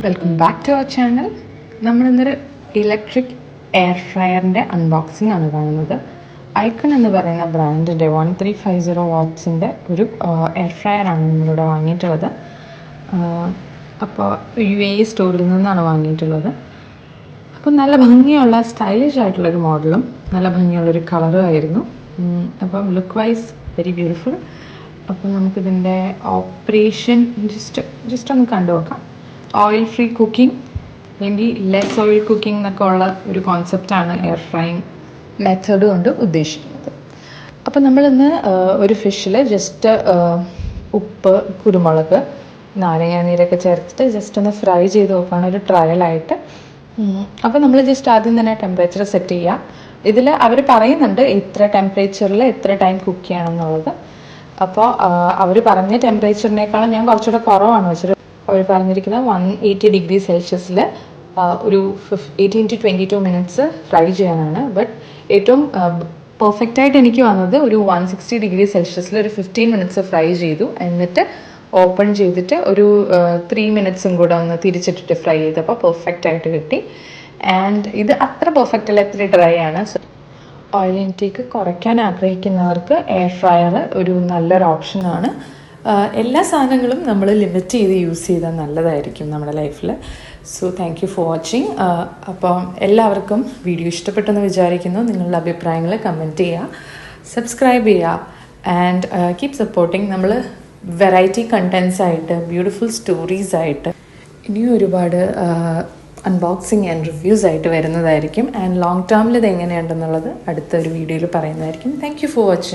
Welcome back to our channel. നമ്മളിന്നൊരു electric air ഫ്രയറിൻ്റെ unboxing ആണ് കാണുന്നത്. ഐക്കൺ എന്ന് പറയുന്ന ബ്രാൻഡിൻ്റെ 1350 വാട്ട്സിൻ്റെ ഒരു എയർ ഫ്രയറാണ് നമ്മളിവിടെ വാങ്ങിയിട്ടുള്ളത്. അപ്പോൾ UAE സ്റ്റോറിൽ നിന്നാണ് വാങ്ങിയിട്ടുള്ളത്. അപ്പോൾ നല്ല ഭംഗിയുള്ള സ്റ്റൈലിഷ് ആയിട്ടുള്ളൊരു മോഡലും നല്ല ഭംഗിയുള്ളൊരു കളറും ആയിരുന്നു. അപ്പം ലുക്ക് വൈസ് വെരി ബ്യൂട്ടിഫുൾ. അപ്പോൾ നമുക്കിതിൻ്റെ ഓപ്പറേഷൻ ജസ്റ്റ് ഒന്ന് കണ്ടു നോക്കാം. ഓയിൽ ഫ്രീ കുക്കിംഗ്, അല്ലെങ്കിൽ ലെസ് ഓയിൽ കുക്കിംഗ് എന്നൊക്കെ ഉള്ള ഒരു കോൺസെപ്റ്റാണ് എയർ ഫ്രൈയിങ് മെത്തേഡ് കൊണ്ട് ഉദ്ദേശിക്കുന്നത്. അപ്പോൾ നമ്മളിന്ന് ഒരു ഫിഷിൽ ജസ്റ്റ് ഉപ്പ്, കുരുമുളക്, നാരങ്ങ നീരൊക്കെ ചേർത്തിട്ട് ജസ്റ്റ് ഒന്ന് ഫ്രൈ ചെയ്ത് നോക്കുകയാണ് ഒരു ട്രയലായിട്ട്. അപ്പോൾ നമ്മൾ ജസ്റ്റ് ആദ്യം തന്നെ ടെമ്പറേച്ചർ സെറ്റ് ചെയ്യുക. ഇതിൽ അവർ പറയുന്നുണ്ട് ഇത്ര ടെമ്പറേച്ചറിൽ എത്ര ടൈം കുക്ക് ചെയ്യണം എന്നുള്ളത്. അപ്പോൾ അവർ പറഞ്ഞ ടെമ്പറേച്ചറിനേക്കാളും ഞാൻ കുറച്ചുകൂടെ കുറവാണ് വെച്ചത്. അവർ പറഞ്ഞിരിക്കുന്നത് 180 ഡിഗ്രി സെൽഷ്യസിൽ ഒരു 18 to 22 മിനിറ്റ്സ് ഫ്രൈ ചെയ്യാനാണ്. ബട്ട് ഏറ്റവും പെർഫെക്റ്റായിട്ട് എനിക്ക് വന്നത് ഒരു 160 ഡിഗ്രി സെൽഷ്യസിൽ ഒരു 15 മിനിറ്റ്സ് ഫ്രൈ ചെയ്തു. എന്നിട്ട് ഓപ്പൺ ചെയ്തിട്ട് ഒരു 3 മിനിറ്റ്സും കൂടെ ഒന്ന് തിരിച്ചിട്ടിട്ട് ഫ്രൈ ചെയ്തപ്പോൾ പെർഫെക്റ്റായിട്ട് കിട്ടി. ആൻഡ് ഇത് അത്ര പെർഫെക്റ്റ് അല്ല, ഇത്ര ഡ്രൈ ആണ്. ഓയിൽ ഇൻടേക്ക് കുറയ്ക്കാൻ ആഗ്രഹിക്കുന്നവർക്ക് എയർ ഫ്രയർ ഒരു നല്ലൊരു ഓപ്ഷനാണ്. എല്ലാ സാധനങ്ങളും നമ്മൾ ലിമിറ്റ് ചെയ്ത് യൂസ് ചെയ്താൽ നല്ലതായിരിക്കും നമ്മുടെ ലൈഫിൽ. So thank you for watching. അപ്പോൾ എല്ലാവർക്കും വീഡിയോ ഇഷ്ടപ്പെട്ടെന്ന് വിചാരിക്കുന്നു. നിങ്ങളുടെ അഭിപ്രായങ്ങൾ കമൻറ്റ് ചെയ്യുക, സബ്സ്ക്രൈബ് ചെയ്യുക ആൻഡ് കീപ് സപ്പോർട്ടിങ്. നമ്മൾ വെറൈറ്റി കണ്ടൻസ് ആയിട്ട്, ബ്യൂട്ടിഫുൾ സ്റ്റോറീസ് ആയിട്ട് ഇനിയും ഒരുപാട് അൺബോക്സിങ് ആൻഡ് റിവ്യൂസ് ആയിട്ട് വരുന്നതായിരിക്കും. ആൻഡ് ലോങ് ടേമിൽ ഇത് എങ്ങനെയുണ്ടെന്നുള്ളത് അടുത്തൊരു വീഡിയോയിൽ പറയുന്നതായിരിക്കും. Thank you for watching.